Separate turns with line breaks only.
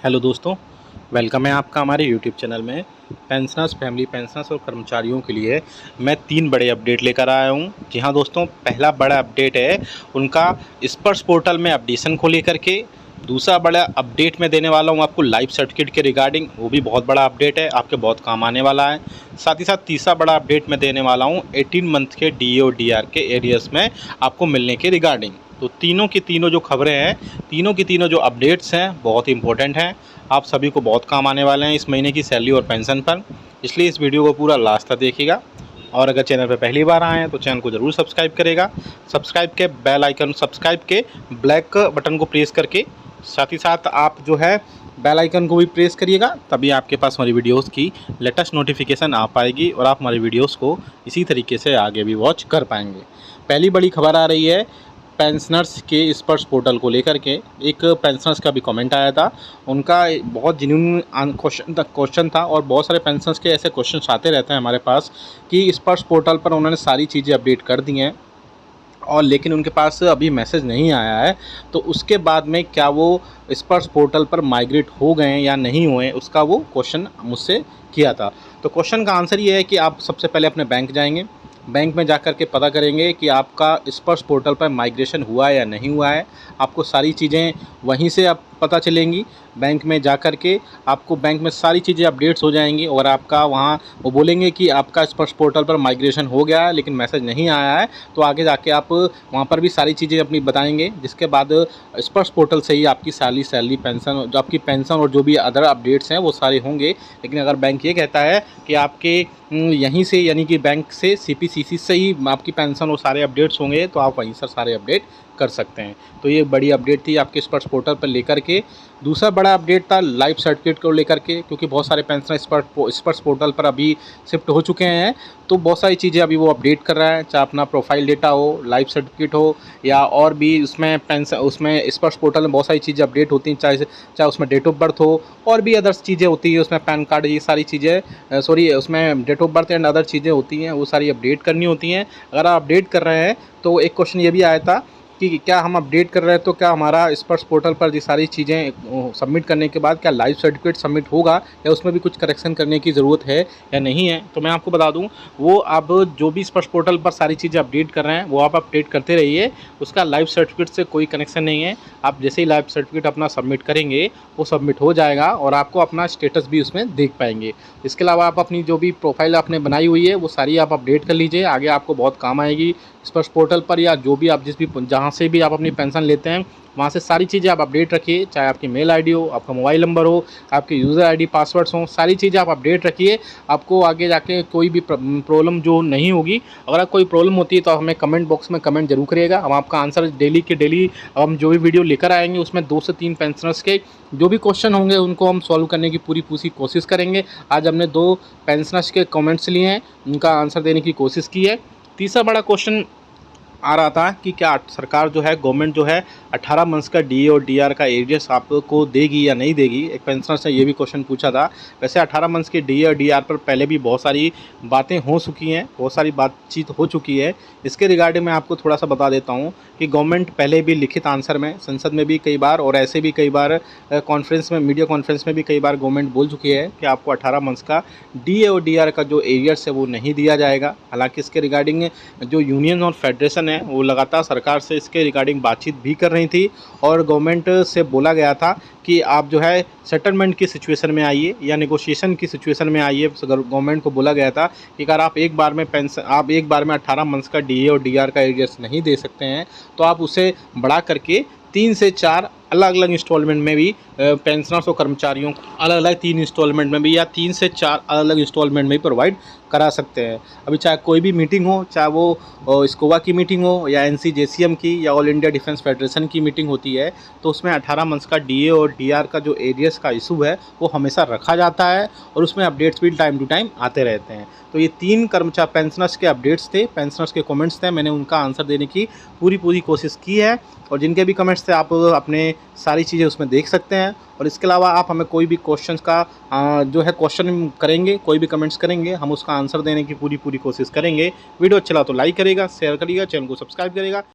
Hello दोस्तों, welcome है आपका हमारे यूट्यूब चैनल में। पेंशनर्स, फैमिली पेंशनर्स और कर्मचारियों के लिए मैं 3 बड़े अपडेट लेकर आया हूं। जी हां दोस्तों, पहला बड़ा अपडेट है उनका स्पर्श पोर्टल में अपडेशन को लेकर के। दूसरा बड़ा अपडेट मैं देने वाला हूं आपको लाइफ सर्टिफिकेट के रिगार्डिंग, वो भी बहुत बड़ा अपडेट है, आपके बहुत काम आने वाला है। साथ ही साथ तीसरा बड़ा अपडेट मैं देने वाला हूँ 18 मंथ के DA और DR के एरियर्स में आपको मिलने के रिगार्डिंग। तो तीनों की तीनों जो खबरें हैं, तीनों की तीनों जो अपडेट्स हैं, बहुत इंपॉर्टेंट हैं। आप सभी को बहुत काम आने वाले हैं इस महीने की सैलरी और पेंशन पर, इसलिए इस वीडियो को पूरा लास्ट तक देखिएगा। और अगर चैनल पर पहली बार आए हैं तो चैनल को ज़रूर सब्सक्राइब करेगा। सब्सक्राइब के बेल आइकन, सब्सक्राइब के ब्लैक बटन को प्रेस करके, साथ ही साथ आप जो है बेल आइकन को भी प्रेस करिएगा, तभी आपके पास हमारी वीडियोस की लेटेस्ट नोटिफिकेशन आ पाएगी और आप हमारी वीडियोस को इसी तरीके से आगे भी वॉच कर पाएंगे। पहली बड़ी खबर आ रही है पेंशनर्स के स्पर्श पोर्टल को लेकर के। एक पेंशनर्स का भी कमेंट आया था, उनका बहुत जेन्युइन क्वेश्चन था और बहुत सारे पेंशनर्स के ऐसे क्वेश्चंस आते रहते हैं हमारे पास कि स्पर्श पोर्टल पर उन्होंने सारी चीज़ें अपडेट कर दी हैं और लेकिन उनके पास अभी मैसेज नहीं आया है। तो उसके बाद में क्या वो स्पर्श पोर्टल पर माइग्रेट हो गए या नहीं हुए, उसका वो क्वेश्चन मुझसे किया था। तो क्वेश्चन का आंसर ये है कि आप सबसे पहले अपने बैंक जाएंगे, बैंक में जाकर के पता करेंगे कि आपका स्पर्श पोर्टल पर माइग्रेशन हुआ है या नहीं हुआ है। आपको सारी चीज़ें वहीं से आप पता चलेंगी। बैंक में जाकर के आपको बैंक में सारी चीज़ें अपडेट्स हो जाएंगी और आपका वहाँ वो बोलेंगे कि आपका स्पर्श पोर्टल पर माइग्रेशन हो गया है लेकिन मैसेज नहीं आया है। तो आगे जाके आप वहाँ पर भी सारी चीज़ें अपनी बताएंगे, जिसके बाद स्पर्श पोर्टल से ही आपकी सैलरी पेंशन, जो आपकी पेंशन और जो भी अदर अपडेट्स हैं वो सारे होंगे। लेकिन अगर बैंक ये कहता है कि आपके यहीं से, यानी कि बैंक से CPCC से ही आपकी पेंशन और सारे अपडेट्स होंगे, तो आप वहीं से सारे अपडेट कर सकते हैं। तो ये बड़ी अपडेट थी आपके स्पर्श पोर्टल पर लेकर के। दूसरा बड़ा अपडेट था लाइफ सर्टिफिकेट को लेकर के, क्योंकि बहुत सारे पेंशनर स्पर्श पोर्टल पर अभी शिफ्ट हो चुके हैं। तो बहुत सारी चीज़ें अभी वो अपडेट कर रहा है, चाहे अपना प्रोफाइल डेटा हो, लाइफ सर्टिफिकेट हो, या और भी उसमें उसमें स्पर्श पोर्टल में बहुत सारी चीज़ें अपडेट होती हैं, चाहे उसमें डेट ऑफ बर्थ हो और भी अदर्स चीज़ें होती है उसमें, पैन कार्ड, ये सारी चीज़ें, सॉरी उसमें date of birth and other चीज़ें होती हैं, वो सारी अपडेट करनी होती हैं। अगर आप अपडेट कर रहे हैं तो एक क्वेश्चन ये भी आया था कि क्या हम अपडेट कर रहे हैं तो क्या हमारा स्पर्श पोर्टल पर ये सारी चीज़ें सबमिट करने के बाद क्या लाइफ सर्टिफिकेट सबमिट होगा या उसमें भी कुछ करेक्शन करने की ज़रूरत है या नहीं है। तो मैं आपको बता दूं, वो आप जो भी स्पर्श पोर्टल पर सारी चीज़ें अपडेट कर रहे हैं वो आप अपडेट करते रहिए, उसका लाइफ सर्टिफिकेट से कोई कनेक्शन नहीं है। आप जैसे ही लाइफ सर्टिफिकेट अपना सबमिट करेंगे वो सबमिट हो जाएगा और आपको अपना स्टेटस भी उसमें देख पाएंगे। इसके अलावा आप अपनी जो भी प्रोफाइल आपने बनाई हुई है वो सारी आप अपडेट कर लीजिए, आगे आपको बहुत काम आएगी स्पर्श पोर्टल पर, या जो भी आप जहाँ से भी आप अपनी पेंशन लेते हैं वहाँ से सारी चीज़ें आप अपडेट रखिए, चाहे आपकी मेल आईडी हो, आपका मोबाइल नंबर हो, आपके यूज़र आईडी पासवर्ड्स हों, सारी चीज़ें आप अपडेट रखिए। आपको आगे जाके कोई भी प्रॉब्लम जो नहीं होगी। अगर कोई प्रॉब्लम होती है तो हमें कमेंट बॉक्स में कमेंट जरूर करिएगा, हम आपका आंसर डेली के डेली हम जो भी वीडियो लेकर आएंगे उसमें 2 से 3 पेंशनर्स के जो भी क्वेश्चन होंगे उनको हम सॉल्व करने की पूरी कोशिश करेंगे। आज हमने 2 पेंशनर्स के कमेंट्स लिए हैं, उनका आंसर देने की कोशिश की है। तीसरा बड़ा क्वेश्चन आ रहा था कि क्या सरकार जो है, गवर्नमेंट जो है 18 मंथ्स का DA और DR का एरियर्स आपको देगी या नहीं देगी। एक पेंशनर से ये भी क्वेश्चन पूछा था। वैसे 18 मंथ्स के DA और DR पर पहले भी बहुत सारी बातें हो चुकी हैं, बहुत सारी बातचीत हो चुकी है। इसके रिगार्डिंग मैं आपको थोड़ा सा बता देता हूँ कि गवर्नमेंट पहले भी लिखित आंसर में, संसद में भी कई बार और ऐसे भी कई बार कॉन्फ्रेंस में, मीडिया कॉन्फ्रेंस में भी कई बार गवर्नमेंट बोल चुकी है कि आपको 18 मंथ्स का DA और DR का जो एरियर्स है वो नहीं दिया जाएगा। हालाँकि इसके रिगार्डिंग जो यूनियन और फेडरेशन है वो लगातार सरकार से इसके रिगार्डिंग बातचीत भी कर रही थी और गवर्नमेंट से बोला गया था कि आप जो है सेटलमेंट की सिचुएशन में आइए या नेगोशिएशन की सिचुएशन में आइए। गवर्नमेंट को बोला गया था कि अगर आप एक बार में 18 मंथ्स का DA और DR का एरियर्स नहीं दे सकते हैं तो आप उसे बढ़ा करके 3 से 4 अलग अलग इंस्टॉलमेंट में भी पेंशनर्स और कर्मचारियों को अलग अलग 3 इंस्टॉलमेंट में भी या 3 से 4 अलग अलग इंस्टॉलमेंट में भी प्रोवाइड करा सकते हैं। अभी चाहे कोई भी मीटिंग हो, चाहे वो स्कोवा की मीटिंग हो या NCJCM की या ऑल इंडिया डिफेंस फेडरेशन की मीटिंग होती है, तो उसमें 18 मंथ्स का DA और DR का जो एरियर्स का इशू है वो हमेशा रखा जाता है और उसमें अपडेट्स भी टाइम टू टाइम आते रहते हैं। तो ये 3 पेंशनर्स के अपडेट्स थे, पेंशनर्स के कमेंट्स थे, मैंने उनका आंसर देने की पूरी कोशिश की है और जिनके भी कमेंट्स थे आप अपने सारी चीज़ें उसमें देख सकते हैं। और इसके अलावा आप हमें कोई भी क्वेश्चंस का जो है क्वेश्चन करेंगे, कोई भी कमेंट्स करेंगे, हम उसका आंसर देने की पूरी कोशिश करेंगे। वीडियो अच्छा लगा तो लाइक करेगा, शेयर करिएगा, चैनल को सब्सक्राइब करेगा।